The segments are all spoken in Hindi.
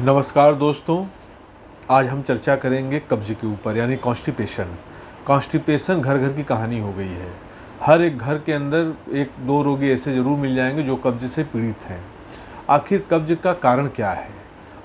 नमस्कार दोस्तों, आज हम चर्चा करेंगे कब्ज़ के ऊपर यानी कॉन्स्टिपेशन। कॉन्स्टिपेशन घर घर की कहानी हो गई है। हर एक घर के अंदर एक दो रोगी ऐसे ज़रूर मिल जाएंगे जो कब्ज़ से पीड़ित हैं। आखिर कब्ज़ का कारण क्या है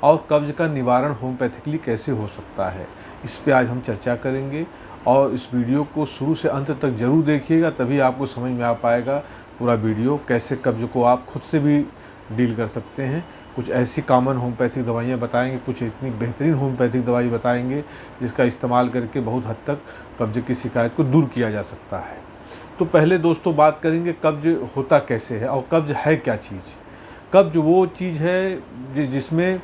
और कब्ज़ का निवारण होम्योपैथिकली कैसे हो सकता है, इस पे आज हम चर्चा करेंगे। और इस वीडियो को शुरू से अंत तक ज़रूर देखिएगा, तभी आपको समझ में आ पाएगा पूरा वीडियो कैसे कब्ज़ को आप खुद से भी डील कर सकते हैं। कुछ ऐसी कॉमन होम्योपैथिक दवाइयाँ बताएंगे, कुछ इतनी बेहतरीन होम्योपैथिक दवाई बताएंगे जिसका इस्तेमाल करके बहुत हद तक कब्ज़ की शिकायत को दूर किया जा सकता है। तो पहले दोस्तों बात करेंगे कब्ज़ होता कैसे है और कब्ज़ है क्या चीज़। कब्ज़ वो चीज़ है जिसमें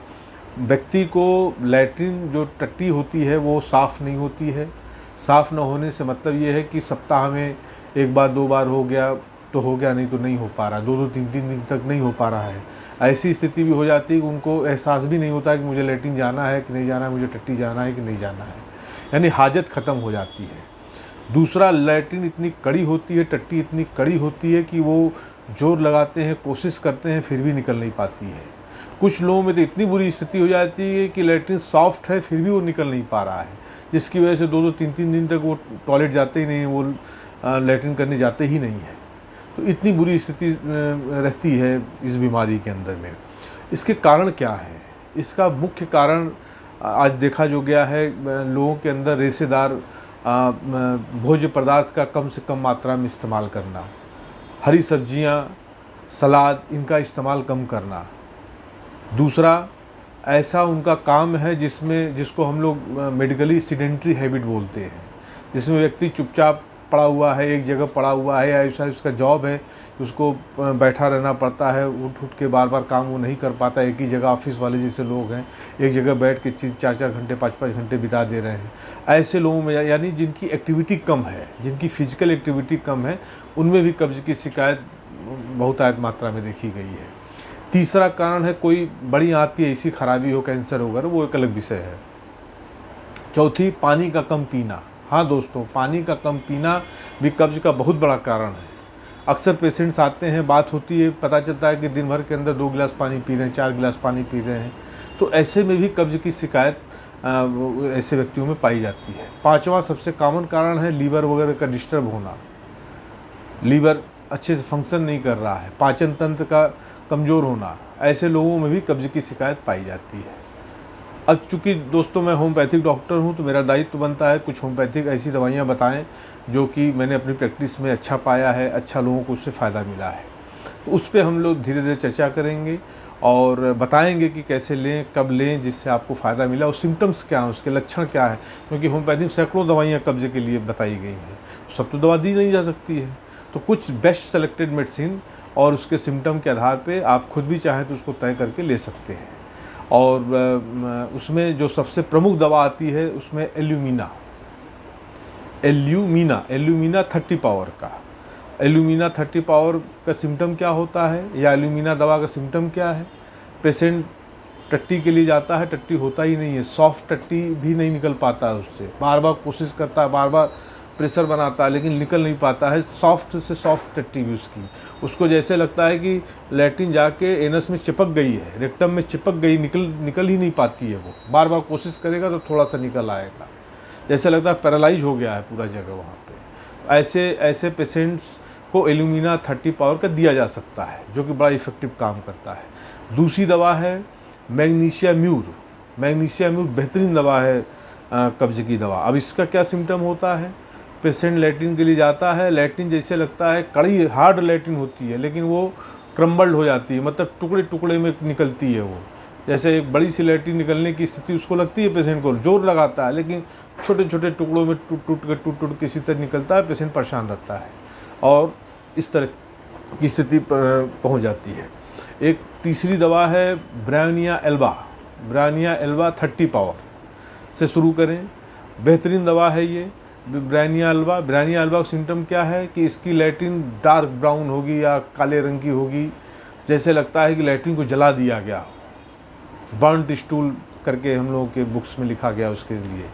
व्यक्ति को लैट्रिन जो टट्टी होती है वो साफ़ नहीं होती है। साफ़ न होने से मतलब ये है कि सप्ताह में एक बार दो बार हो गया तो हो गया, नहीं तो नहीं हो पा रहा, दो दो तीन तीन दिन तक नहीं हो पा रहा है। ऐसी स्थिति भी हो जाती है कि उनको एहसास भी नहीं होता कि मुझे लैट्रिन जाना है कि नहीं जाना है, मुझे टट्टी जाना है कि नहीं जाना है, यानी हाजत ख़त्म हो जाती है। दूसरा, लैट्रिन इतनी कड़ी होती है, टट्टी इतनी कड़ी होती है कि वो जोर लगाते हैं, कोशिश करते हैं, फिर भी निकल नहीं पाती है। कुछ लोगों में तो इतनी बुरी स्थिति हो जाती है कि लैट्रिन सॉफ्ट है फिर भी वो निकल नहीं पा रहा है, जिसकी वजह से दो दो तीन तीन दिन तक वो टॉयलेट जाते ही नहीं हैं, वो लैट्रिन करने जाते ही नहीं हैं। तो इतनी बुरी स्थिति रहती है इस बीमारी के अंदर में। इसके कारण क्या हैं? इसका मुख्य कारण आज देखा जो गया है, लोगों के अंदर रेशेदार भोज्य पदार्थ का कम से कम मात्रा में इस्तेमाल करना, हरी सब्जियां, सलाद, इनका इस्तेमाल कम करना। दूसरा, ऐसा उनका काम है जिसको हम लोग मेडिकली सीडेंटरी हैबिट बोलते हैं, जिसमें व्यक्ति चुपचाप पड़ा हुआ है, एक जगह पड़ा हुआ है, या ऐसा उसका जॉब है कि उसको बैठा रहना पड़ता है, उठ उठ के बार बार काम वो नहीं कर पाता। एक ही जगह, ऑफिस वाले जैसे लोग हैं एक जगह बैठ के 4-4 घंटे 5-5 घंटे बिता दे रहे हैं। ऐसे लोगों में यानी जिनकी एक्टिविटी कम है, जिनकी फिजिकल एक्टिविटी कम है, उनमें भी कब्ज़ की शिकायत बहुतायत मात्रा में देखी गई है। तीसरा कारण है कोई बड़ी आंत की ऐसी खराबी हो, कैंसर वगैरह, वो एक अलग विषय है। चौथी, पानी का कम पीना। हाँ दोस्तों, पानी का कम पीना भी कब्ज़ का बहुत बड़ा कारण है। अक्सर पेशेंट्स आते हैं, बात होती है, पता चलता है कि दिन भर के अंदर 2 गिलास पानी पी रहे हैं, 4 गिलास पानी पी रहे हैं। तो ऐसे में भी कब्ज़ की शिकायत ऐसे व्यक्तियों में पाई जाती है। पांचवा सबसे कॉमन कारण है लीवर वगैरह का डिस्टर्ब होना। लीवर अच्छे से फंक्शन नहीं कर रहा है, पाचन तंत्र का कमज़ोर होना, ऐसे लोगों में भी कब्ज़ की शिकायत पाई जाती है। अब चूँकि दोस्तों मैं होम्योपैथिक डॉक्टर हूँ, तो मेरा दायित्व बनता है कुछ होम्योपैथिक ऐसी दवाइयाँ बताएं जो कि मैंने अपनी प्रैक्टिस में अच्छा पाया है, अच्छा लोगों को उससे फ़ायदा मिला है। तो उस पर हम लोग धीरे धीरे चर्चा करेंगे और बताएंगे कि कैसे लें, कब लें, जिससे आपको फ़ायदा मिला, और सिम्टम्स क्या हैं, उसके लक्षण क्या है। क्योंकि होम्योपैथी में सैकड़ों दवाइयाँ कब्ज़ के लिए बताई गई हैं, सब तो दवा दी नहीं जा सकती है। तो कुछ बेस्ट सेलेक्टेड मेडिसिन और उसके सिम्टम के आधार पे आप खुद भी चाहें तो उसको तय करके ले सकते हैं। और उसमें जो सबसे प्रमुख दवा आती है उसमें एल्यूमिना 30 पावर का। एल्यूमिना 30 पावर का सिम्टम क्या होता है, या एल्यूमिना दवा का सिम्टम क्या है? पेशेंट टट्टी के लिए जाता है, टट्टी होता ही नहीं है, सॉफ्ट टट्टी भी नहीं निकल पाता है उससे, बार बार कोशिश करता है, बार बार प्रेशर बनाता है, लेकिन निकल नहीं पाता है। सॉफ्ट से सॉफ्ट टट्टी भी उसको जैसे लगता है कि लैट्रिन जाके एनस में चिपक गई है, रेक्टम में चिपक गई, निकल ही नहीं पाती है। वो बार बार कोशिश करेगा तो थोड़ा सा निकल आएगा, जैसे लगता है पैरालाइज हो गया है पूरा जगह वहाँ पे। ऐसे पेशेंट्स को एल्यूमिना 30 पावर का दिया जा सकता है, जो कि बड़ा इफेक्टिव काम करता है। दूसरी दवा है मैग्नीशिया म्यूर बेहतरीन दवा है कब्ज़ की दवा। अब इसका क्या सिम्टम होता है? पेशेंट लैट्रिन के लिए जाता है, लैट्रिन जैसे लगता है कड़ी हार्ड लैट्रिन होती है, लेकिन वो क्रम्बल्ड हो जाती है, मतलब टुकड़े टुकड़े में निकलती है। वो जैसे एक बड़ी सी लैट्रिन निकलने की स्थिति उसको लगती है, पेशेंट को जोर लगाता है, लेकिन छोटे छोटे टुकड़ों में टूट के इसी तरह निकलता है, पेशेंट परेशान रहता है और इस तरह की स्थिति पहुँच जाती है। एक तीसरी दवा है ब्रायोनिया एल्बा 30 पावर से शुरू करें, बेहतरीन दवा है ये ब्रायोनिया एल्बा का सिम्टम क्या है कि इसकी लैट्रिन डार्क ब्राउन होगी या काले रंग की होगी, जैसे लगता है कि लैट्रिन को जला दिया गया हो, बर्नट स्टूल करके हम लोगों के बुक्स में लिखा गया, उसके लिए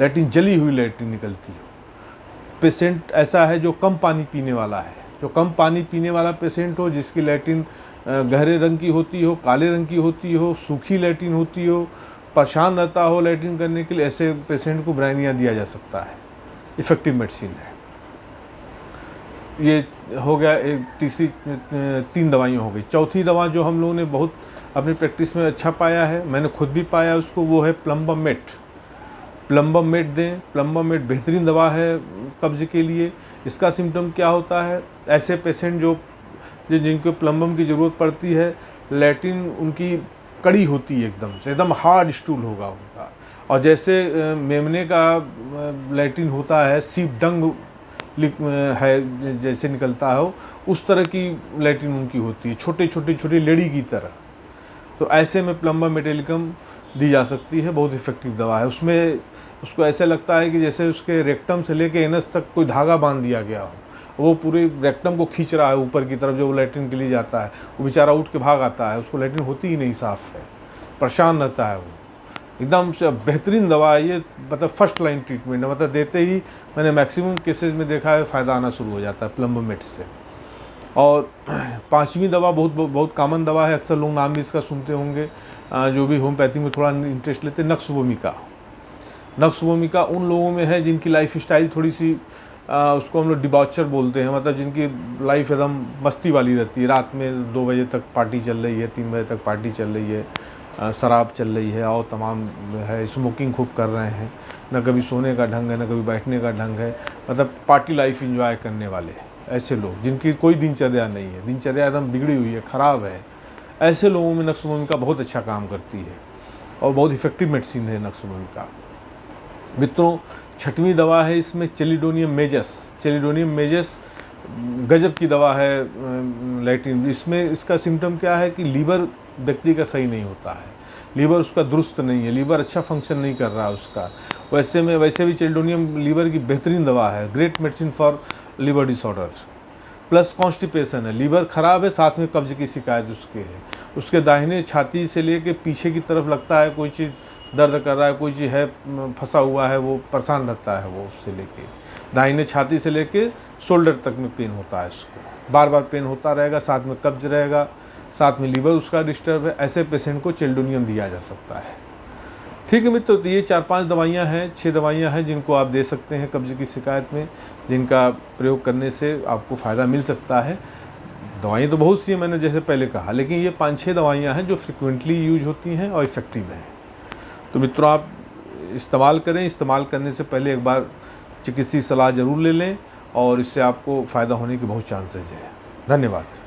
लैट्रिन जली हुई लैट्रिन निकलती हो। पेशेंट ऐसा है जो कम पानी पीने वाला है, जो कम पानी पीने वाला पेशेंट हो, जिसकी लैट्रिन गहरे रंग की होती हो, काले रंग की होती हो, सूखी लैट्रिन होती हो, परेशान रहता हो लैट्रिन करने के लिए, ऐसे पेशेंट को ब्राइनिया दिया जा सकता है। इफ़ेक्टिव मेडिसिन है। ये हो गया एक तीसरी 3 दवाइयाँ हो गई। चौथी दवा जो हम लोगों ने बहुत अपनी प्रैक्टिस में अच्छा पाया है, मैंने खुद भी पाया उसको, वो है प्लम्बामेट। प्लम्बामेट दें। प्लम्बामेट बेहतरीन दवा है कब्ज़ के लिए। इसका सिम्टम क्या होता है, ऐसे पेशेंट जो जिनको प्लम्बम की ज़रूरत पड़ती है, लैट्रिन उनकी कड़ी होती है एकदम से, एकदम हार्ड स्टूल होगा उनका, और जैसे मेमने का लैट्रिन होता है, सीप डंग है जैसे निकलता हो, उस तरह की लैट्रिन उनकी होती है, छोटी लेडी की तरह। तो ऐसे में प्लम्बामेट एलिकम दी जा सकती है, बहुत इफ़ेक्टिव दवा है। उसमें उसको ऐसे लगता है कि जैसे उसके रेक्टम से लेके एनस तक कोई धागा बांध दिया गया हो, वो पूरे रेक्टम को खींच रहा है ऊपर की तरफ, जो लैट्रिन के लिए जाता है। वो बेचारा उठ के भाग आता है, उसको लैट्रिन होती ही नहीं साफ़ है, परेशान रहता है वो। एकदम से बेहतरीन दवा है ये, मतलब फर्स्ट लाइन ट्रीटमेंट है, मतलब देते ही मैंने मैक्सिमम केसेस में देखा है फ़ायदा आना शुरू हो जाता है प्लम्बामेट से। और 5वीं दवा बहुत कॉमन दवा है, अक्सर लोग नाम भी इसका सुनते होंगे, जो भी होम्योपैथी में थोड़ा इंटरेस्ट लेते हैं, नक्स वोमिका। नक्स वोमिका उन लोगों में है जिनकी लाइफ स्टाइल थोड़ी सी उसको हम लोग डिबॉचर बोलते हैं, मतलब जिनकी लाइफ एकदम मस्ती वाली रहती है। रात में 2 बजे तक पार्टी चल रही है, 3 बजे तक पार्टी चल रही है, शराब चल रही है और तमाम है, स्मोकिंग खूब कर रहे हैं, न कभी सोने का ढंग है, न कभी बैठने का ढंग है, मतलब पार्टी लाइफ एंजॉय करने वाले ऐसे लोग जिनकी कोई दिनचर्या नहीं है, दिनचर्या एकदम बिगड़ी हुई है, ख़राब है, ऐसे लोगों में नक्स वोमिका बहुत अच्छा काम करती है और बहुत इफ़ेक्टिव मेडिसिन है नक्स वोमिका। मित्रों, 6वीं दवा है इसमें चेलिडोनियम मेजस। चेलिडोनियम मेजस गजब की दवा है लैट्रिन। इसमें इसका सिम्टम क्या है कि लीवर व्यक्ति का सही नहीं होता है, लीवर उसका दुरुस्त नहीं है, लीवर अच्छा फंक्शन नहीं कर रहा है उसका। वैसे भी चेलिडोनियम लीवर की बेहतरीन दवा है, great medicine for liver disorders. Plus constipation है, लीवर ख़राब है, साथ में कब्ज़ की शिकायत उसके है, उसके दाहिने छाती से लेके पीछे की तरफ लगता है कोई चीज़ दर्द कर रहा है, कोई चीज़ है फंसा हुआ है, वो परेशान रहता है, वो उससे लेके दाहिने छाती से लेके शोल्डर तक में पेन होता है उसको, बार बार पेन होता रहेगा, साथ में कब्ज रहेगा, साथ में लीवर उसका डिस्टर्ब है। ऐसे पेशेंट को चेलिडोनियम दिया जा सकता है। ठीक है मित्रों, तो ये 4-5 दवाइयाँ हैं, 6 दवाइयाँ हैं जिनको आप दे सकते हैं कब्ज़ की शिकायत में, जिनका प्रयोग करने से आपको फ़ायदा मिल सकता है। दवाइयाँ तो बहुत सी हैं मैंने जैसे पहले कहा, लेकिन ये 5-6 दवाइयाँ हैं जो फ्रिक्वेंटली यूज होती हैं और इफ़ेक्टिव हैं। तो मित्रों, आप इस्तेमाल करें। इस्तेमाल करने से पहले एक बार चिकित्सीय सलाह ज़रूर ले लें और इससे आपको फ़ायदा होने के बहुत चांसेस हैं। धन्यवाद।